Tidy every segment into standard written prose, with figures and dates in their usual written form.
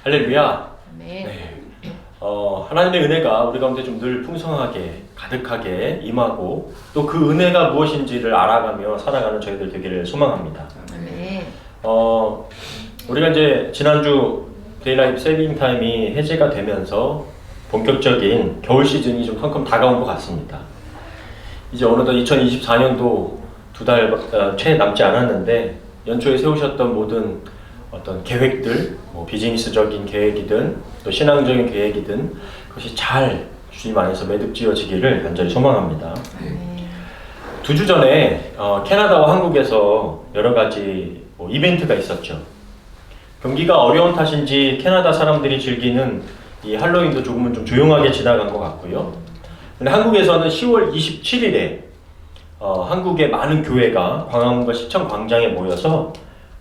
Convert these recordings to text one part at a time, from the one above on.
할렐루야. 네. 네. 하나님의 은혜가 우리 가운데 좀 늘 풍성하게 가득하게 임하고 또 그 은혜가 무엇인지를 알아가며 살아가는 저희들 되기를 소망합니다. 네. 우리가 이제 지난주 데일라이트 세빙 타임이 해제가 되면서 본격적인 겨울 시즌이 좀 컴컴 다가온 것 같습니다. 이제 어느덧 2024년도 두 달 채 남지 않았는데 연초에 세우셨던 모든 어떤 계획들, 뭐 비즈니스적인 계획이든 또 신앙적인 계획이든 그것이 잘 주님 안에서 매듭지어지기를 간절히 소망합니다. 네. 2주 전에 캐나다와 한국에서 여러 가지 이벤트가 있었죠. 경기가 어려운 탓인지 캐나다 사람들이 즐기는 이 할로윈도 조금은 좀 조용하게 지나간 것 같고요. 근데 한국에서는 10월 27일에 한국의 많은 교회가 광화문과 시청 광장에 모여서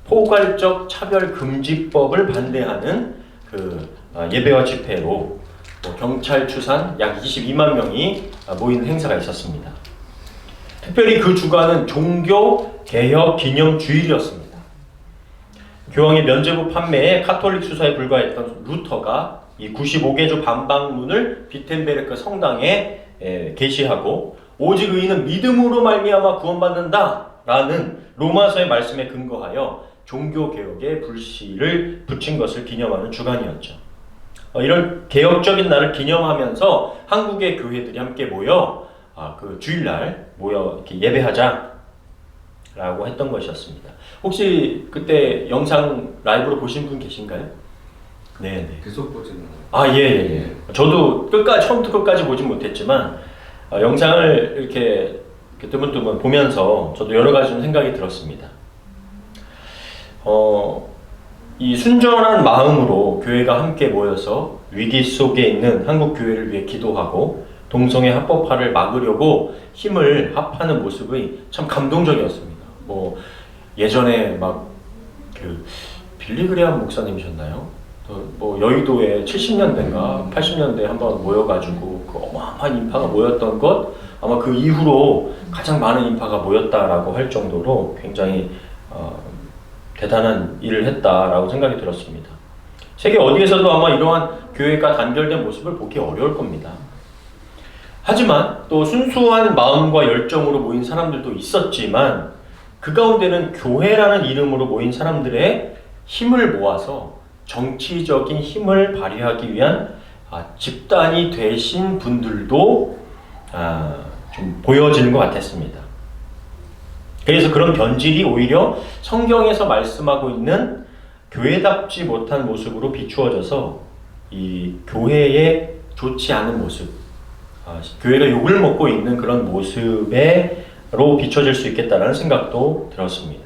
포괄적 차별금지법을 반대하는 그 예배와 집회로 경찰 추산 약 22만 명이 모인 행사가 있었습니다. 특별히 그 주간은 종교개혁기념주일이었습니다. 교황의 면죄부 판매에 카톨릭 수사에 불과했던 루터가 이 95개조 반박문을 비텐베르크 성당에 게시하고 오직 의인은 믿음으로 말미암아 구원받는다라는 로마서의 말씀에 근거하여 종교개혁의 불씨를 붙인 것을 기념하는 주간이었죠. 이런 개혁적인 날을 기념하면서 한국의 교회들이 함께 모여 그 주일날 모여 이렇게 예배하자라고 했던 것이었습니다. 혹시 그때 영상 라이브로 보신 분 계신가요? 네. 계속 보지는 예. 저도 처음부터 끝까지 보진 못했지만 영상을 이렇게 뜨문뜨문 보면서 저도 여러 가지 좀 생각이 들었습니다. 이 순전한 마음으로 교회가 함께 모여서 위기 속에 있는 한국 교회를 위해 기도하고 동성애 합법화를 막으려고 힘을 합하는 모습이 참 감동적이었습니다. 예전에 막 그 빌리그레암 목사님이셨나요? 여의도에 70년대인가 80년대에 한번 모여가지고 그 어마어마한 인파가 모였던 것, 아마 그 이후로 가장 많은 인파가 모였다라고 할 정도로 굉장히 대단한 일을 했다라고 생각이 들었습니다. 세계 어디에서도 아마 이러한 교회가 단결된 모습을 보기 어려울 겁니다. 하지만 또 순수한 마음과 열정으로 모인 사람들도 있었지만 그 가운데는 교회라는 이름으로 모인 사람들의 힘을 모아서 정치적인 힘을 발휘하기 위한 집단이 되신 분들도 좀 보여지는 것 같았습니다. 그래서 그런 변질이 오히려 성경에서 말씀하고 있는 교회답지 못한 모습으로 비추어져서 이 교회의 좋지 않은 모습, 교회가 욕을 먹고 있는 그런 모습으로 비춰질 수 있겠다라는 생각도 들었습니다.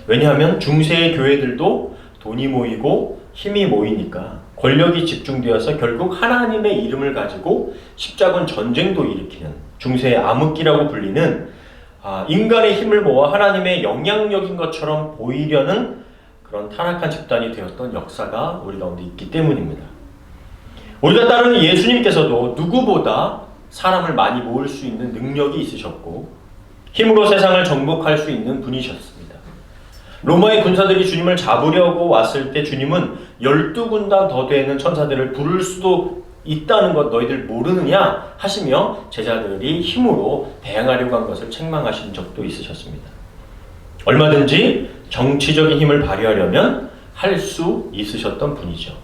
왜냐하면 중세의 교회들도 돈이 모이고 힘이 모이니까 권력이 집중되어서 결국 하나님의 이름을 가지고 십자군 전쟁도 일으키는 중세의 암흑기라고 불리는 인간의 힘을 모아 하나님의 영향력인 것처럼 보이려는 그런 타락한 집단이 되었던 역사가 우리 가운데 있기 때문입니다. 우리가 따르는 예수님께서도 누구보다 사람을 많이 모을 수 있는 능력이 있으셨고 힘으로 세상을 정복할 수 있는 분이셨습니다. 로마의 군사들이 주님을 잡으려고 왔을 때 주님은 12군단 더 되는 천사들을 부를 수도 있다는 것 너희들 모르느냐 하시며 제자들이 힘으로 대항하려고 한 것을 책망하신 적도 있으셨습니다. 얼마든지 정치적인 힘을 발휘하려면 할 수 있으셨던 분이죠.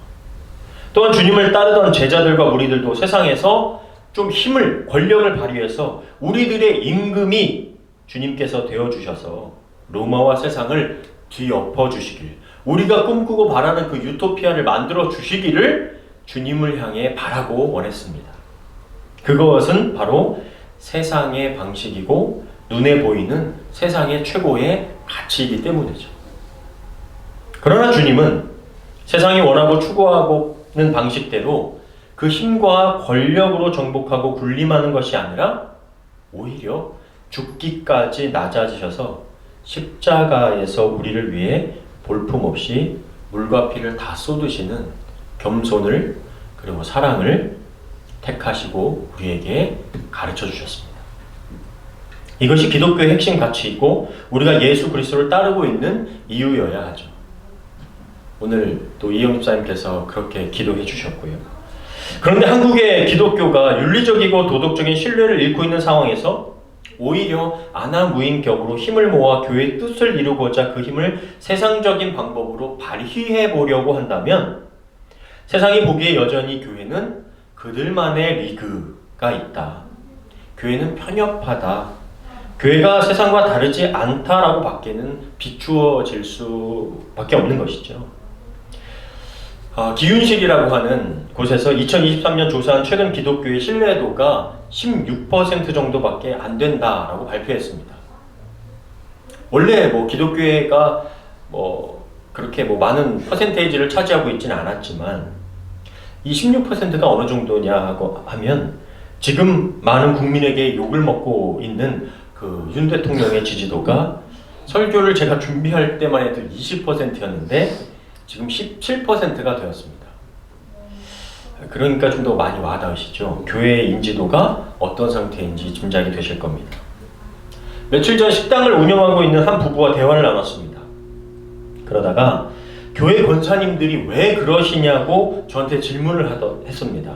또한 주님을 따르던 제자들과 무리들도 세상에서 좀 힘을, 권력을 발휘해서 우리들의 임금이 주님께서 되어주셔서 로마와 세상을 뒤엎어 주시길, 우리가 꿈꾸고 바라는 그 유토피아를 만들어 주시기를 주님을 향해 바라고 원했습니다. 그것은 바로 세상의 방식이고 눈에 보이는 세상의 최고의 가치이기 때문이죠. 그러나 주님은 세상이 원하고 추구하고는 방식대로 그 힘과 권력으로 정복하고 군림하는 것이 아니라 오히려 죽기까지 낮아지셔서 십자가에서 우리를 위해 볼품없이 물과 피를 다 쏟으시는 겸손을 그리고 사랑을 택하시고 우리에게 가르쳐 주셨습니다. 이것이 기독교의 핵심 가치이고 우리가 예수 그리스도를 따르고 있는 이유여야 하죠. 오늘 또 이영 집사님께서 그렇게 기도해 주셨고요. 그런데 한국의 기독교가 윤리적이고 도덕적인 신뢰를 잃고 있는 상황에서 오히려 아나무인격으로 힘을 모아 교회의 뜻을 이루고자 그 힘을 세상적인 방법으로 발휘해 보려고 한다면 세상이 보기에 여전히 교회는 그들만의 리그가 있다. 교회는 편협하다. 교회가 세상과 다르지 않다라고 밖에는 비추어질 수밖에 없는 것이죠. 기윤실이라고 하는 곳에서 2023년 조사한 최근 기독교의 신뢰도가 16% 정도밖에 안 된다라고 발표했습니다. 원래 기독교회가 그렇게 많은 퍼센테이지를 차지하고 있지는 않았지만 이 16%가 어느 정도냐고 하면 지금 많은 국민에게 욕을 먹고 있는 그 윤 대통령의 지지도가 설교를 제가 준비할 때만 해도 20%였는데 지금 17%가 되었습니다. 그러니까 좀 더 많이 와닿으시죠? 교회의 인지도가 어떤 상태인지 짐작이 되실 겁니다. 며칠 전 식당을 운영하고 있는 한 부부와 대화를 나눴습니다. 그러다가 교회 권사님들이 왜 그러시냐고 저한테 질문을 했습니다.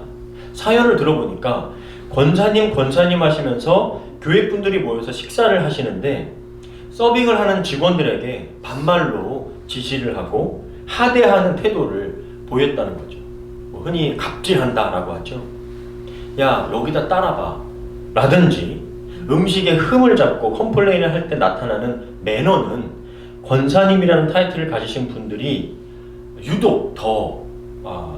사연을 들어보니까 권사님 하시면서 교회 분들이 모여서 식사를 하시는데 서빙을 하는 직원들에게 반말로 지시를 하고 하대하는 태도를 보였다는 거죠. 흔히 갑질한다라고 하죠. 야, 여기다 따라봐 라든지 음식에 흠을 잡고 컴플레인을 할 때 나타나는 매너는 권사님이라는 타이틀을 가지신 분들이 유독 더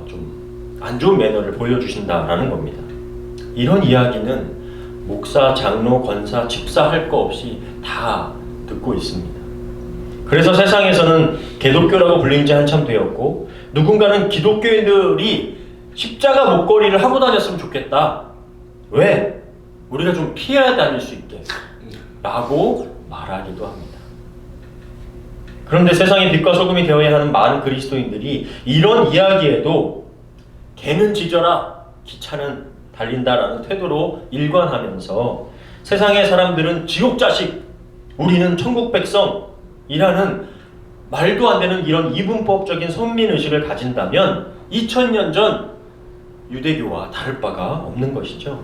좀 안 좋은 매너를 보여주신다라는 겁니다. 이런 이야기는 목사, 장로, 권사, 집사 할 거 없이 다 듣고 있습니다. 그래서 세상에서는 개독교라고 불린 지 한참 되었고 누군가는 기독교인들이 십자가 목걸이를 하고 다녔으면 좋겠다. 왜? 우리가 좀 피해 다닐 수 있게 라고 말하기도 합니다. 그런데 세상의 빛과 소금이 되어야 하는 많은 그리스도인들이 이런 이야기에도 개는 짖어라, 기차는 달린다라는 태도로 일관하면서 세상의 사람들은 지옥 자식, 우리는 천국 백성이라는 말도 안 되는 이런 이분법적인 선민의식을 가진다면 2000년 전 유대교와 다를 바가 없는 것이죠.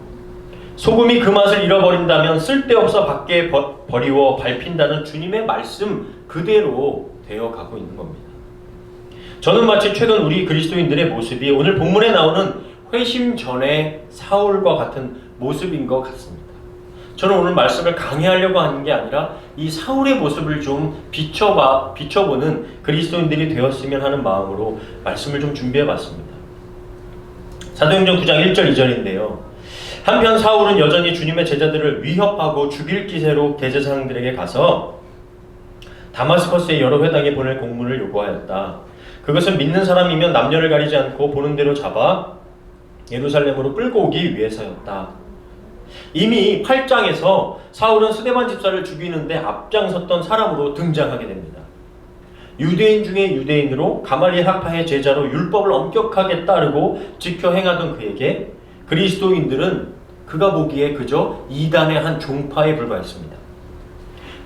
소금이 그 맛을 잃어버린다면 쓸데없어 밖에 버리워 밟힌다는 주님의 말씀 그대로 되어가고 있는 겁니다. 저는 마치 최근 우리 그리스도인들의 모습이 오늘 본문에 나오는 회심 전의 사울과 같은 모습인 것 같습니다. 저는 오늘 말씀을 강의하려고 하는 게 아니라 이 사울의 모습을 좀 비춰보는 그리스도인들이 되었으면 하는 마음으로 말씀을 좀 준비해봤습니다. 사도행전 9장 1절 2절인데요. 한편 사울은 여전히 주님의 제자들을 위협하고 죽일 기세로 대제사장들에게 가서 다마스커스의 여러 회당에 보낼 공문을 요구하였다. 그것은 믿는 사람이면 남녀를 가리지 않고 보는 대로 잡아 예루살렘으로 끌고 오기 위해서였다. 이미 8장에서 사울은 스데반 집사를 죽이는데 앞장섰던 사람으로 등장하게 됩니다. 유대인 중에 유대인으로 가말리엘 학파의 제자로 율법을 엄격하게 따르고 지켜 행하던 그에게 그리스도인들은 그가 보기에 그저 이단의 한 종파에 불과했습니다.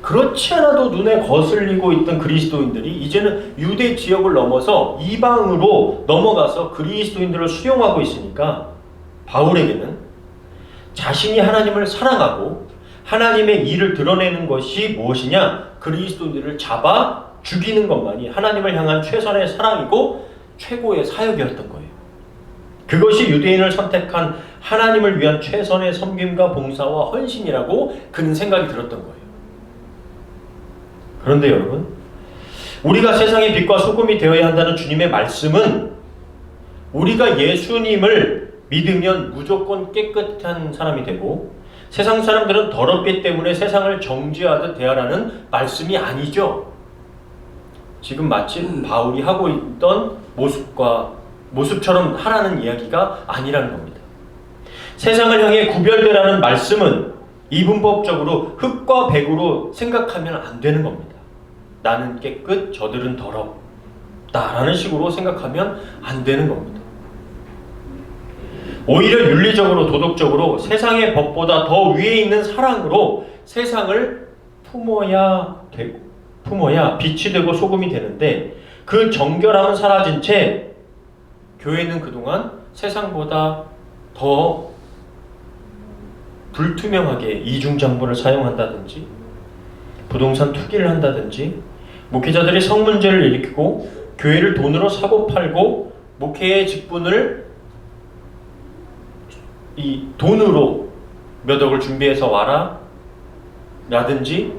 그렇지 않아도 눈에 거슬리고 있던 그리스도인들이 이제는 유대 지역을 넘어서 이방으로 넘어가서 그리스도인들을 수용하고 있으니까 바울에게는 자신이 하나님을 사랑하고 하나님의 일을 드러내는 것이 무엇이냐? 그리스도인들을 잡아 죽이는 것만이 하나님을 향한 최선의 사랑이고 최고의 사역이었던 거예요. 그것이 유대인을 선택한 하나님을 위한 최선의 섬김과 봉사와 헌신이라고 그는 생각이 들었던 거예요. 그런데 여러분, 우리가 세상의 빛과 소금이 되어야 한다는 주님의 말씀은 우리가 예수님을 믿으면 무조건 깨끗한 사람이 되고 세상 사람들은 더럽기 때문에 세상을 정죄하듯 대하라는 말씀이 아니죠. 지금 마침 바울이 하고 있던 모습처럼 하라는 이야기가 아니라는 겁니다. 세상을 향해 구별되라는 말씀은 이분법적으로 흙과 백으로 생각하면 안 되는 겁니다. 나는 깨끗, 저들은 더럽다라는 식으로 생각하면 안 되는 겁니다. 오히려 윤리적으로 도덕적으로 세상의 법보다 더 위에 있는 사랑으로 세상을 품어야 빛이 되고 소금이 되는데 그 정결함은 사라진 채 교회는 그동안 세상보다 더 불투명하게 이중정보를 사용한다든지 부동산 투기를 한다든지 목회자들이 성문제를 일으키고 교회를 돈으로 사고 팔고 목회의 직분을 이 돈으로 몇 억을 준비해서 와라 라든지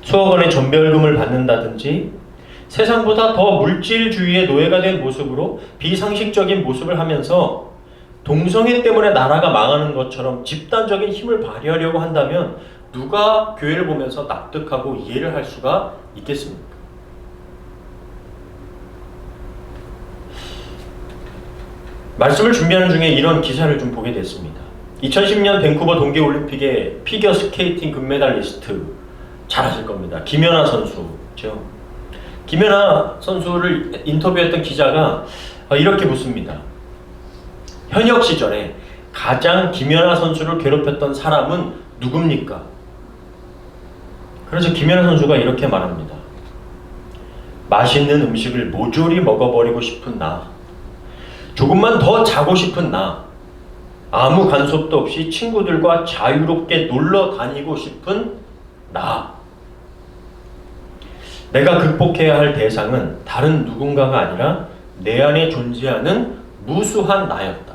수억 원의 전별금을 받는다든지 세상보다 더 물질주의의 노예가 된 모습으로 비상식적인 모습을 하면서 동성애 때문에 나라가 망하는 것처럼 집단적인 힘을 발휘하려고 한다면 누가 교회를 보면서 납득하고 이해를 할 수가 있겠습니까? 말씀을 준비하는 중에 이런 기사를 좀 보게 됐습니다. 2010년 밴쿠버 동계올림픽의 피겨스케이팅 금메달리스트 잘 아실 겁니다. 김연아 선수죠. 김연아 선수를 인터뷰했던 기자가 이렇게 묻습니다. 현역 시절에 가장 김연아 선수를 괴롭혔던 사람은 누굽니까? 그래서 김연아 선수가 이렇게 말합니다. 맛있는 음식을 모조리 먹어버리고 싶은 나, 조금만 더 자고 싶은 나, 아무 간섭도 없이 친구들과 자유롭게 놀러 다니고 싶은 나. 내가 극복해야 할 대상은 다른 누군가가 아니라 내 안에 존재하는 무수한 나였다.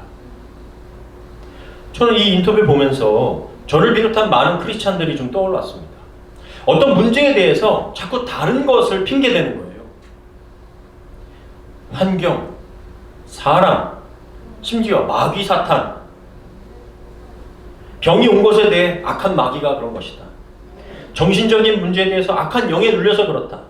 저는 이 인터뷰를 보면서 저를 비롯한 많은 크리스찬들이 좀 떠올랐습니다. 어떤 문제에 대해서 자꾸 다른 것을 핑계대는 거예요. 환경, 사람, 심지어 마귀 사탄. 병이 온 것에 대해 악한 마귀가 그런 것이다. 정신적인 문제에 대해서 악한 영에 눌려서 그렇다.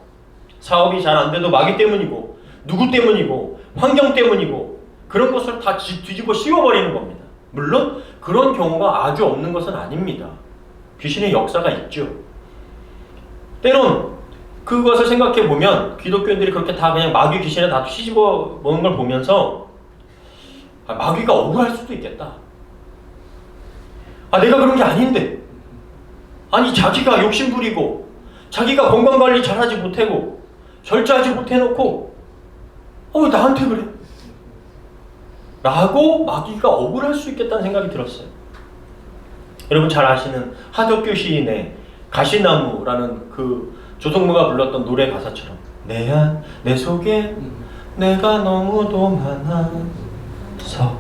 사업이 잘 안 돼도 마귀 때문이고 누구 때문이고 환경 때문이고 그런 것을 다 뒤집어 씌워버리는 겁니다. 물론 그런 경우가 아주 없는 것은 아닙니다. 귀신의 역사가 있죠. 때론 그것을 생각해 보면 기독교인들이 그렇게 다 그냥 마귀 귀신에 다 뒤집어 먹는 걸 보면서 마귀가 억울할 수도 있겠다. 내가 그런 게 아닌데. 아니 자기가 욕심부리고 자기가 건강관리 잘하지 못하고 절제하지 못해놓고 왜 나한테 그래? 라고 마귀가 억울할 수 있겠다는 생각이 들었어요. 여러분 잘 아시는 하덕규 시인의 가시나무라는 그 조성모가 불렀던 노래 가사처럼 내 속에 내가 너무도 많아서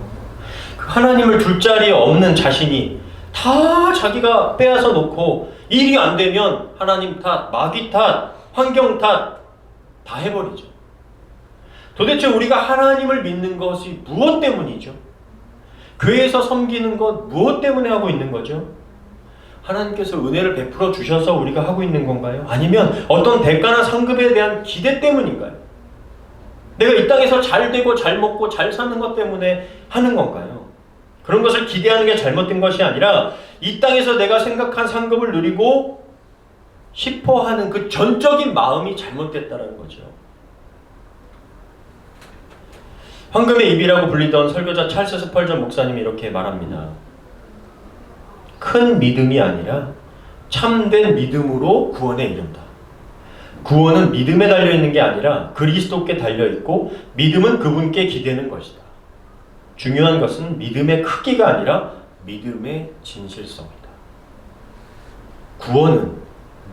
하나님을 둘 자리에 없는 자신이 다 자기가 빼앗아 놓고 일이 안 되면 하나님 탓, 마귀 탓, 환경 탓 다 해버리죠. 도대체 우리가 하나님을 믿는 것이 무엇 때문이죠? 교회에서 섬기는 것 무엇 때문에 하고 있는 거죠? 하나님께서 은혜를 베풀어 주셔서 우리가 하고 있는 건가요? 아니면 어떤 대가나 상급에 대한 기대 때문인가요? 내가 이 땅에서 잘 되고 잘 먹고 잘 사는 것 때문에 하는 건가요? 그런 것을 기대하는 게 잘못된 것이 아니라 이 땅에서 내가 생각한 상급을 누리고 싶어 하는 그 전적인 마음이 잘못됐다는 거죠. 황금의 입이라고 불리던 설교자 찰스 스펄전 목사님이 이렇게 말합니다. 큰 믿음이 아니라 참된 믿음으로 구원에 이른다. 구원은 믿음에 달려있는 게 아니라 그리스도께 달려있고 믿음은 그분께 기대는 것이다. 중요한 것은 믿음의 크기가 아니라 믿음의 진실성이다. 구원은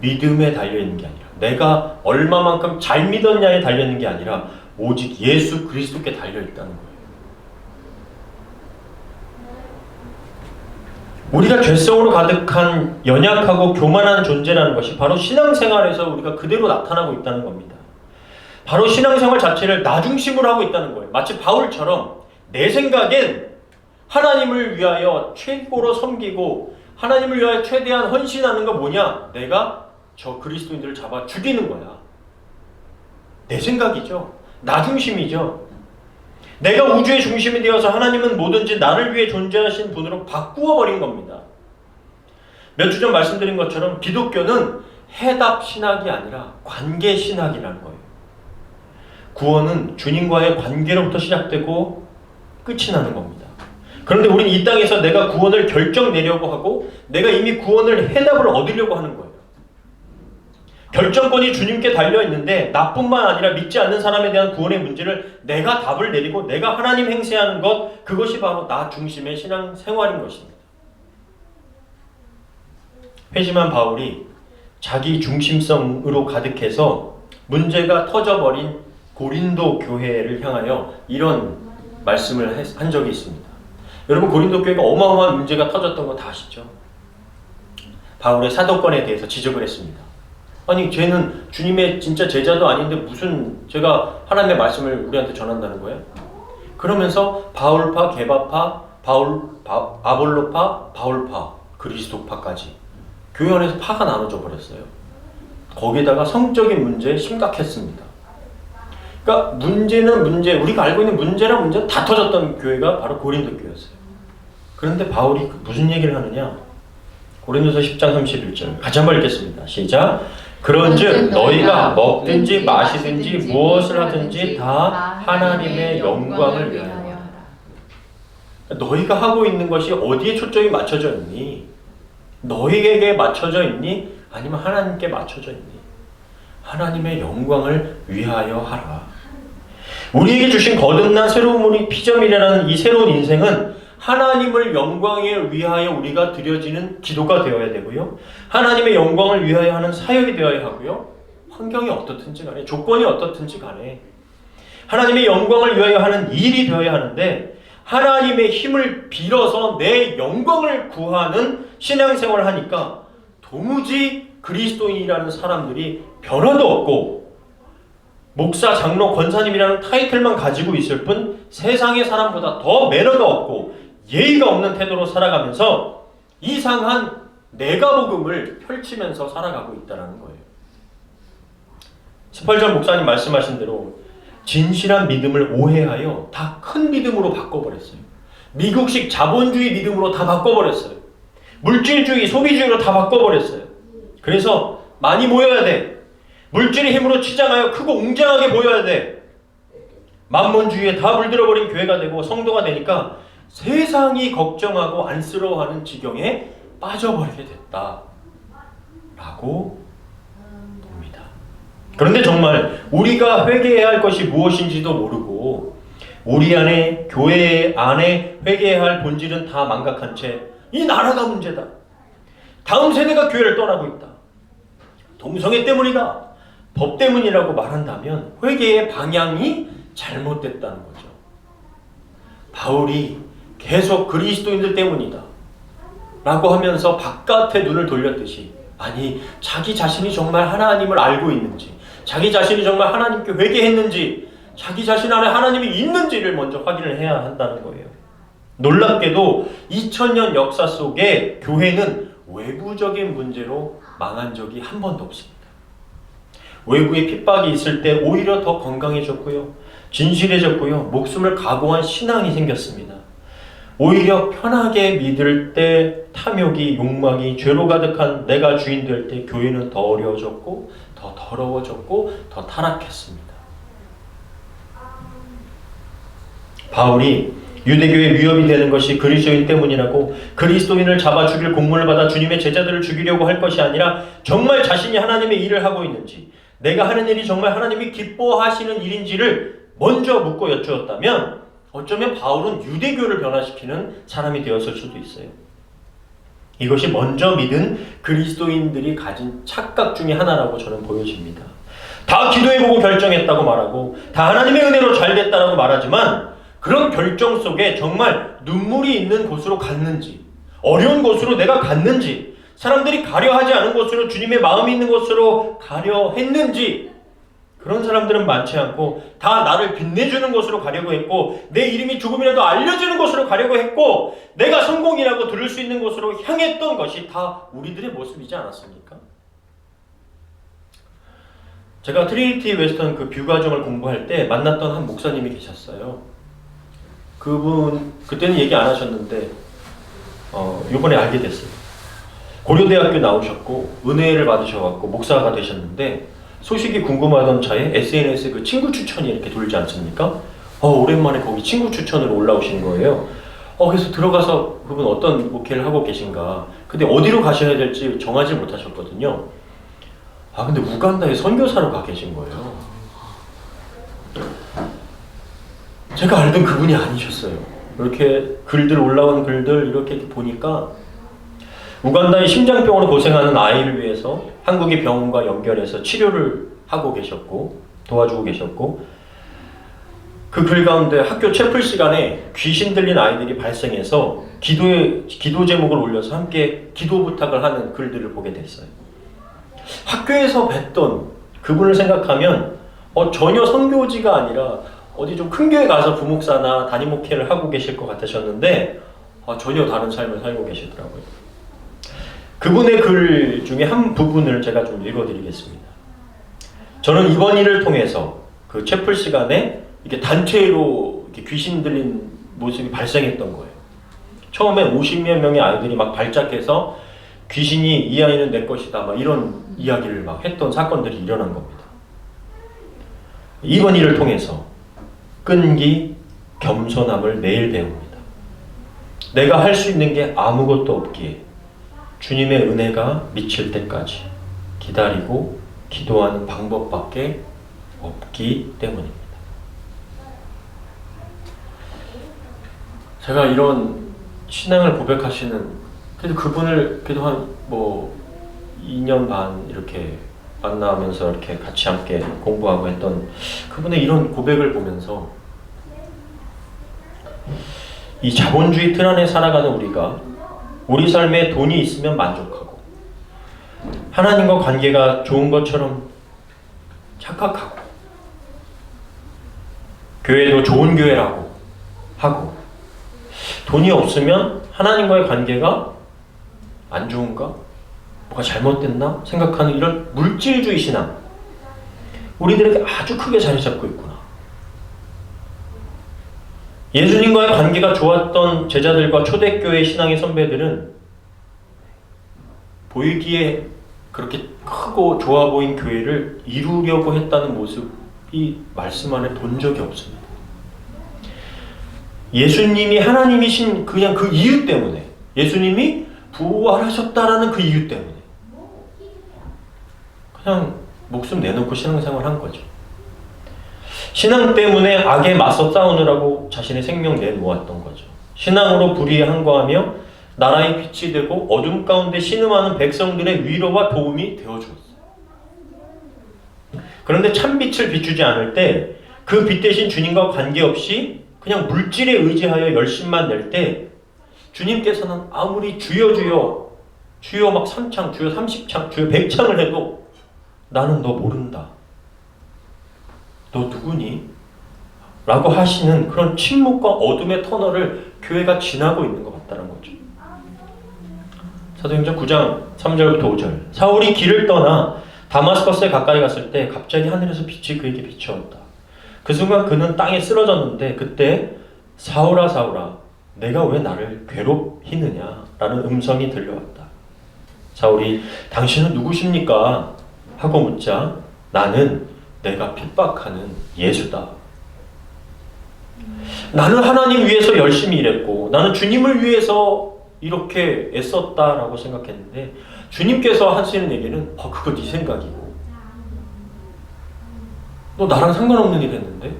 믿음에 달려있는 게 아니라 내가 얼마만큼 잘 믿었냐에 달려있는 게 아니라 오직 예수 그리스도께 달려있다는 거예요. 우리가 죄성으로 가득한 연약하고 교만한 존재라는 것이 바로 신앙생활에서 우리가 그대로 나타나고 있다는 겁니다. 바로 신앙생활 자체를 나 중심으로 하고 있다는 거예요. 마치 바울처럼 내 생각엔 하나님을 위하여 최고로 섬기고 하나님을 위하여 최대한 헌신하는 거 뭐냐? 내가 저 그리스도인들을 잡아 죽이는 거야. 내 생각이죠. 나 중심이죠. 내가 우주의 중심이 되어서 하나님은 뭐든지 나를 위해 존재하신 분으로 바꾸어 버린 겁니다. 몇 주 전 말씀드린 것처럼 기독교는 해답 신학이 아니라 관계 신학이라는 거예요. 구원은 주님과의 관계로부터 시작되고 끝이 나는 겁니다. 그런데 우리는 이 땅에서 내가 구원을 결정 내려고 하고 내가 이미 구원을 해답을 얻으려고 하는 거예요. 결정권이 주님께 달려 있는데 나뿐만 아니라 믿지 않는 사람에 대한 구원의 문제를 내가 답을 내리고 내가 하나님 행세하는 것, 그것이 바로 나 중심의 신앙 생활인 것입니다. 회심한 바울이 자기 중심성으로 가득해서 문제가 터져버린 고린도 교회를 향하여 이런 말씀을 한 적이 있습니다. 여러분, 고린도 교회가 어마어마한 문제가 터졌던 거 다 아시죠? 바울의 사도권에 대해서 지적을 했습니다. 아니, 쟤는 주님의 진짜 제자도 아닌데 무슨 제가 하나님의 말씀을 우리한테 전한다는 거예요? 그러면서 바울파, 게바파, 아볼로파, 바울파, 그리스도파까지 교회 안에서 파가 나눠져 버렸어요. 거기에다가 성적인 문제 심각했습니다. 그러니까 문제는 문제, 우리가 알고 있는 문제랑 문제는 다 터졌던 교회가 바로 고린도 교회였어요. 그런데 바울이 무슨 얘기를 하느냐? 고린도서 10장 31절 같이 한번 읽겠습니다. 시작. 그런즉 너희가 먹든지 마시든지 무엇을 하든지 다 하나님의 영광을 위하여 하라. 너희가 하고 있는 것이 어디에 초점이 맞춰져 있니? 너희에게 맞춰져 있니? 아니면 하나님께 맞춰져 있니? 하나님의 영광을 위하여 하라. 우리에게 주신 거듭난 새로운 피조물이라는 이 새로운 인생은 하나님을 영광에 위하여 우리가 드려지는 기도가 되어야 되고요. 하나님의 영광을 위하여 하는 사역이 되어야 하고요. 환경이 어떻든지 간에, 조건이 어떻든지 간에 하나님의 영광을 위하여 하는 일이 되어야 하는데, 하나님의 힘을 빌어서 내 영광을 구하는 신앙생활을 하니까 도무지 그리스도인이라는 사람들이 변화도 없고 목사, 장로, 권사님이라는 타이틀만 가지고 있을 뿐 세상의 사람보다 더 매너가 없고 예의가 없는 태도로 살아가면서 이상한 내가복음을 펼치면서 살아가고 있다는 거예요. 스펄전 목사님 말씀하신 대로 진실한 믿음을 오해하여 다 큰 믿음으로 바꿔버렸어요. 미국식 자본주의 믿음으로 다 바꿔버렸어요. 물질주의, 소비주의로 다 바꿔버렸어요. 그래서 많이 모여야 돼. 물질의 힘으로 치장하여 크고 웅장하게 보여야 돼. 만몬주의에 다 물들어버린 교회가 되고 성도가 되니까 세상이 걱정하고 안쓰러워하는 지경에 빠져버리게 됐다 라고 봅니다. 그런데 정말 우리가 회개해야 할 것이 무엇인지도 모르고 우리 안에, 교회 안에 회개해야 할 본질은 다 망각한 채 이 나라가 문제다, 다음 세대가 교회를 떠나고 있다, 동성애 때문이다, 법 때문이라고 말한다면 회개의 방향이 잘못됐다는 거죠. 바울이 계속 그리스도인들 때문이다 라고 하면서 바깥에 눈을 돌렸듯이, 아니 자기 자신이 정말 하나님을 알고 있는지, 자기 자신이 정말 하나님께 회개했는지, 자기 자신 안에 하나님이 있는지를 먼저 확인을 해야 한다는 거예요. 놀랍게도 2000년 역사 속에 교회는 외부적인 문제로 망한 적이 한 번도 없습니다. 외부의 핍박이 있을 때 오히려 더 건강해졌고요, 진실해졌고요, 목숨을 각오한 신앙이 생겼습니다. 오히려 편하게 믿을 때 탐욕이, 욕망이, 죄로 가득한 내가 주인 될 때 교회는 더 어려워졌고 더 더러워졌고 더 타락했습니다. 바울이 유대교의 위협이 되는 것이 그리스도인 때문이라고, 그리스도인을 잡아 죽일 공문을 받아 주님의 제자들을 죽이려고 할 것이 아니라 정말 자신이 하나님의 일을 하고 있는지, 내가 하는 일이 정말 하나님이 기뻐하시는 일인지를 먼저 묻고 여쭈었다면 어쩌면 바울은 유대교를 변화시키는 사람이 되었을 수도 있어요. 이것이 먼저 믿은 그리스도인들이 가진 착각 중에 하나라고 저는 보여집니다. 다 기도해보고 결정했다고 말하고 다 하나님의 은혜로 잘 됐다라고 말하지만, 그런 결정 속에 정말 눈물이 있는 곳으로 갔는지, 어려운 곳으로 내가 갔는지, 사람들이 가려 하지 않은 곳으로 주님의 마음이 있는 곳으로 가려 했는지, 그런 사람들은 많지 않고 다 나를 빛내주는 곳으로 가려고 했고, 내 이름이 조금이라도 알려지는 곳으로 가려고 했고, 내가 성공이라고 들을 수 있는 곳으로 향했던 것이 다 우리들의 모습이지 않았습니까? 제가 트리니티 웨스턴 그 뷰과정을 공부할 때 만났던 한 목사님이 계셨어요. 그분 그때는 얘기 안 하셨는데 이번에 알게 됐어요. 고려대학교 나오셨고 은혜를 받으셔갖고 목사가 되셨는데, 소식이 궁금하던 차에 SNS에 그 친구 추천이 이렇게 돌지 않습니까? 오랜만에 거기 친구 추천으로 올라오신 거예요. 그래서 들어가서 그분 어떤 목회를 하고 계신가, 근데 어디로 가셔야 될지 정하지 못하셨거든요. 근데 우간다에 선교사로 가 계신 거예요. 제가 알던 그분이 아니셨어요. 이렇게 글들 올라온 글들 이렇게 보니까 우간다의 심장병으로 고생하는 아이를 위해서 한국의 병원과 연결해서 치료를 하고 계셨고 도와주고 계셨고, 그 글 가운데 학교 채플 시간에 귀신 들린 아이들이 발생해서 기도 제목을 올려서 함께 기도 부탁을 하는 글들을 보게 됐어요. 학교에서 뵀던 그분을 생각하면 전혀 선교지가 아니라 어디 좀 큰 교회 가서 부목사나 담임 목회를 하고 계실 것 같으셨는데 전혀 다른 삶을 살고 계시더라고요. 그분의 글 중에 한 부분을 제가 좀 읽어드리겠습니다. 저는 이번 일을 통해서 그 채플 시간에 이렇게 단체로 이렇게 귀신 들린 모습이 발생했던 거예요. 처음에 50몇 명의 아이들이 막 발작해서 귀신이 이 아이는 내 것이다 막 이런 이야기를 막 했던 사건들이 일어난 겁니다. 이번 일을 통해서 끈기, 겸손함을 매일 배웁니다. 내가 할 수 있는 게 아무것도 없기에 주님의 은혜가 미칠 때까지 기다리고 기도하는 방법밖에 없기 때문입니다. 제가 이런 신앙을 고백하시는, 그래도 그분을 그래도 한 2년 반 이렇게 만나면서 이렇게 같이 함께 공부하고 했던 그분의 이런 고백을 보면서 이 자본주의 틀 안에 살아가는 우리가 우리 삶에 돈이 있으면 만족하고 하나님과 관계가 좋은 것처럼 착각하고 교회도 좋은 교회라고 하고 돈이 없으면 하나님과의 관계가 안 좋은가? 뭐가 잘못됐나? 생각하는 이런 물질주의 신앙, 우리들에게 아주 크게 자리 잡고 있구나. 예수님과의 관계가 좋았던 제자들과 초대교회 신앙의 선배들은 보이기에 그렇게 크고 좋아 보인 교회를 이루려고 했다는 모습이 말씀 안에 본 적이 없습니다. 예수님이 하나님이신 그냥 그 이유 때문에, 예수님이 부활하셨다라는 그 이유 때문에 그냥 목숨 내놓고 신앙생활 한 거죠. 신앙 때문에 악에 맞서 싸우느라고 자신의 생명 내놓았던 거죠. 신앙으로 불의에 항거하며 나라의 빛이 되고 어둠 가운데 신음하는 백성들의 위로와 도움이 되어주었어요. 그런데 참빛을 비추지 않을 때 그 빛 대신 주님과 관계없이 그냥 물질에 의지하여 열심만 낼 때 주님께서는 아무리 주여 주여 주여 막 3창 주여 30창 주여 100창을 해도 나는 너 모른다. 너 누구니? 라고 하시는 그런 침묵과 어둠의 터널을 교회가 지나고 있는 것 같다는 거죠. 사도행전 9장 3절부터 5절. 사울이 길을 떠나 다마스커스에 가까이 갔을 때 갑자기 하늘에서 빛이 그에게 비추었다. 그 순간 그는 땅에 쓰러졌는데 그때 사울아 사울아 내가 왜 나를 괴롭히느냐 라는 음성이 들려왔다. 사울이 당신은 누구십니까? 하고 묻자 나는 내가 핍박하는 예수다. 나는 하나님 위해서 열심히 일했고 나는 주님을 위해서 이렇게 애썼다라고 생각했는데 주님께서 하시는 얘기는 그거 네 생각이고 너 나랑 상관없는 일 했는데?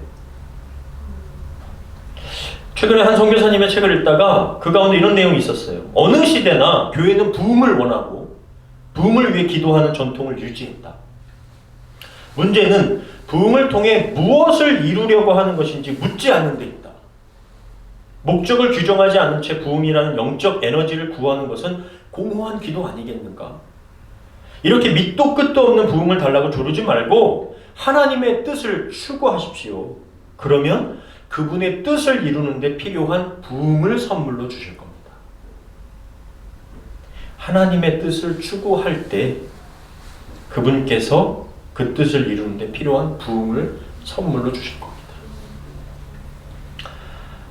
최근에 한 선교사님의 책을 읽다가 그 가운데 이런 내용이 있었어요. 어느 시대나 교회는 부흥을 원하고 부흥을 위해 기도하는 전통을 유지했다. 문제는 부흥을 통해 무엇을 이루려고 하는 것인지 묻지 않는 데 있다. 목적을 규정하지 않은 채 부흥이라는 영적 에너지를 구하는 것은 공허한 기도 아니겠는가? 이렇게 밑도 끝도 없는 부흥을 달라고 조르지 말고 하나님의 뜻을 추구하십시오. 그러면 그분의 뜻을 이루는 데 필요한 부흥을 선물로 주실 겁니다. 하나님의 뜻을 추구할 때 그분께서 그 뜻을 이루는 데 필요한 부흥을 선물로 주실 겁니다.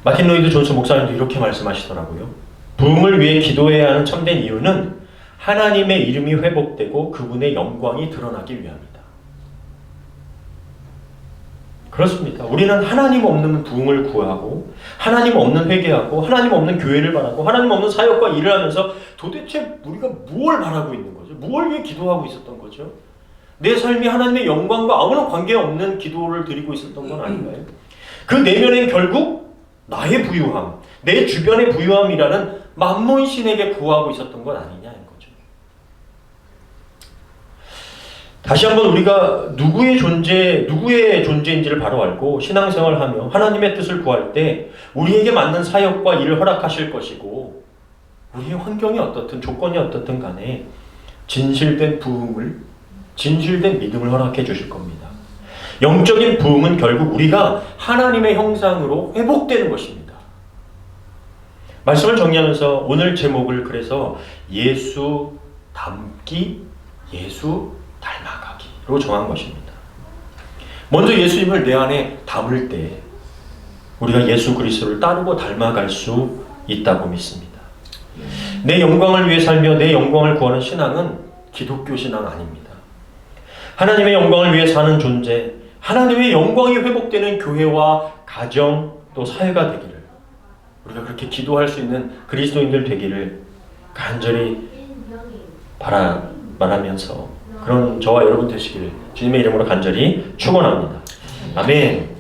마틴 로이드 존스 목사님도 이렇게 말씀하시더라고요. 부흥을 위해 기도해야 하는 참된 이유는 하나님의 이름이 회복되고 그분의 영광이 드러나기 위함이다. 그렇습니다. 우리는 하나님 없는 부흥을 구하고 하나님 없는 회개하고 하나님 없는 교회를 바라고 하나님 없는 사역과 일을 하면서 도대체 우리가 무엇을 바라고 있는 거죠? 무엇을 위해 기도하고 있었던 거죠? 내 삶이 하나님의 영광과 아무런 관계없는 기도를 드리고 있었던 건 아닌가요? 그 내면엔 결국 나의 부유함, 내 주변의 부유함이라는 만몬신에게 구하고 있었던 건 아니냐는 거죠. 다시 한번 우리가 누구의 존재인지를 바로 알고 신앙생활하며 하나님의 뜻을 구할 때 우리에게 맞는 사역과 일을 허락하실 것이고, 우리의 환경이 어떻든 조건이 어떻든 간에 진실된 믿음을 허락해 주실 겁니다. 영적인 부흥은 결국 우리가 하나님의 형상으로 회복되는 것입니다. 말씀을 정리하면서 오늘 제목을 그래서 예수 닮기, 예수 닮아가기로 정한 것입니다. 먼저 예수님을 내 안에 담을 때 우리가 예수 그리스도를 따르고 닮아갈 수 있다고 믿습니다. 내 영광을 위해 살며 내 영광을 구하는 신앙은 기독교 신앙 아닙니다. 하나님의 영광을 위해 사는 존재, 하나님의 영광이 회복되는 교회와 가정 또 사회가 되기를, 우리가 그렇게 기도할 수 있는 그리스도인들 되기를 간절히 바라면서 그런 저와 여러분 되시기를 주님의 이름으로 간절히 축원합니다. 아멘.